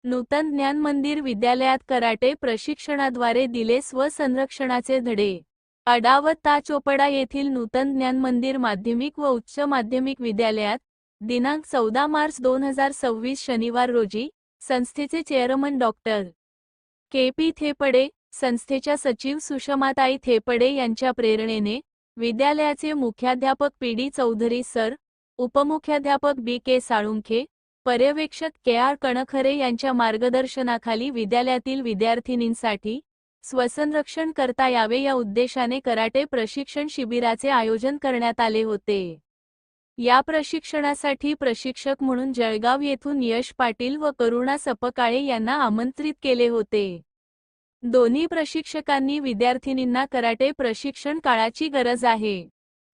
नूतन ज्ञान मंदिर विद्यालयात कराटे प्रशिक्षणाद्वारे दिले स्वसंरक्षणाचे धडे। अडावत ता चोपडा येथील नूतन ज्ञान मंदिर माध्यमिक व उच्च माध्यमिक विद्यालयात दिनांक 14 मार्च 2026 शनिवार रोजी संस्थेचे चेअरमन डॉक्टर के.पी. थेपडे, संस्थेच्या सचिव सुषमाताई थेपडे यांच्या प्रेरणेने विद्यालयाचे मुख्याध्यापक पी.डी. चौधरी सर, उपमुख्याध्यापक बी.के. साळुंखे, पर्यवेक्षक के.आर. कणखरे यांच्या मार्गदर्शनाखाली विद्यालयातील विद्यार्थिनींसाठी स्वसंरक्षण करता यावे या उद्देशाने कराटे प्रशिक्षण शिबिराचे आयोजन करण्यात आले होते। या प्रशिक्षणासाठी प्रशिक्षक म्हणून जळगाव येथून यश पाटील व करुणा सपकाळे यांना आमंत्रित केले होते। दोन्ही प्रशिक्षकांनी विद्यार्थिनींना कराटे प्रशिक्षण काळाची गरज आहे,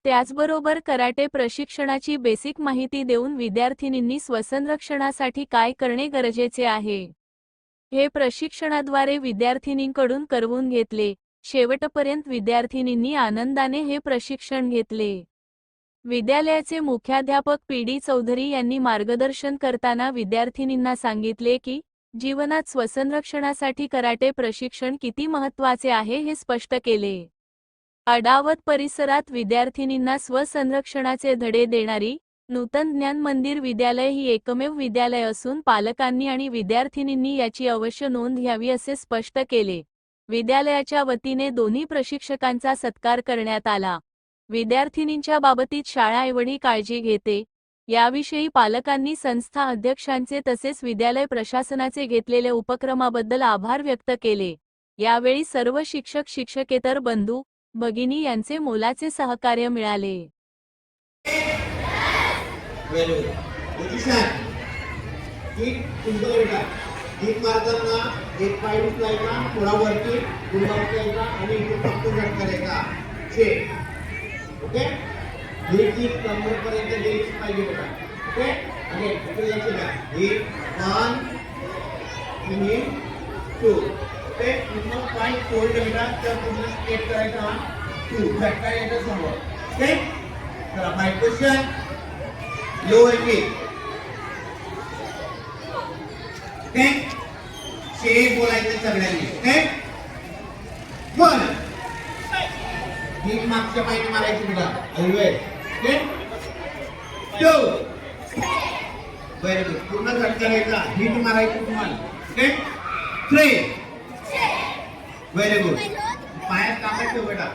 त्याचबरोबर कराटे प्रशिक्षणाची बेसिक माहिती देऊन विद्यार्थिनींनी स्वसंरक्षणासाठी काय करणे गरजेचे आहे हे प्रशिक्षणाद्वारे विद्यार्थिनींकडून करवून घेतले। शेवटपर्यंत विद्यार्थिनींनी आनंदाने हे प्रशिक्षण घेतले। विद्यालयाचे मुख्याध्यापक पी.डी. चौधरी यांनी मार्गदर्शन करताना विद्यार्थिनींना सांगितले की जीवनात स्वसंरक्षणासाठी कराटे प्रशिक्षण किती महत्त्वाचे आहे हे स्पष्ट केले। अडावत परिसरात विद्यार्थिनींना स्वसंरक्षणाचे धडे देणारी नूतन ज्ञान मंदिर विद्यालय ही एकमेव विद्यालय असून पालकांनी आणि विद्यार्थिनींनी याची अवश्य नोंद घ्यावी असे स्पष्ट केले। विद्यालयाच्या वतीने दोन्ही प्रशिक्षकांचा सत्कार करण्यात आला। विद्यार्थिनींच्या बाबतीत शाळा एवढी काळजी घेते याविषयी पालकांनी संस्था अध्यक्षांचे तसेच विद्यालय प्रशासनाचे घेतलेल्या उपक्रमाबद्दल आभार व्यक्त केले। यावेळी सर्व शिक्षक शिक्षकेतर बंधू भगिनी यांचे मोलाचे सहकार्य मिळाले। ओके, ही कमर पर्यंत गेली पाहिजे बघा। ओके, आणि इकडे लक्ष द्या, ही 1 3 2। ओके, पूर्ण पॉइंट फोल्ड केला तर पूर्ण स्ट्रेट करायचा, 2 झटका यायचा समोर। ओके, चला my question lower kick. Okay, shape बोलायचं सगळ्यांनी। ओके, 1 ही मागच्या पायने मारायची बेटा, हलवे। ओके, 2 व्हेरी गुड, पूर्ण झटका घ्यायचा, हिट मारायची तुम्हाला। ओके, 3 व्हेरी गुड, पायात ताकद ठेव बेटा।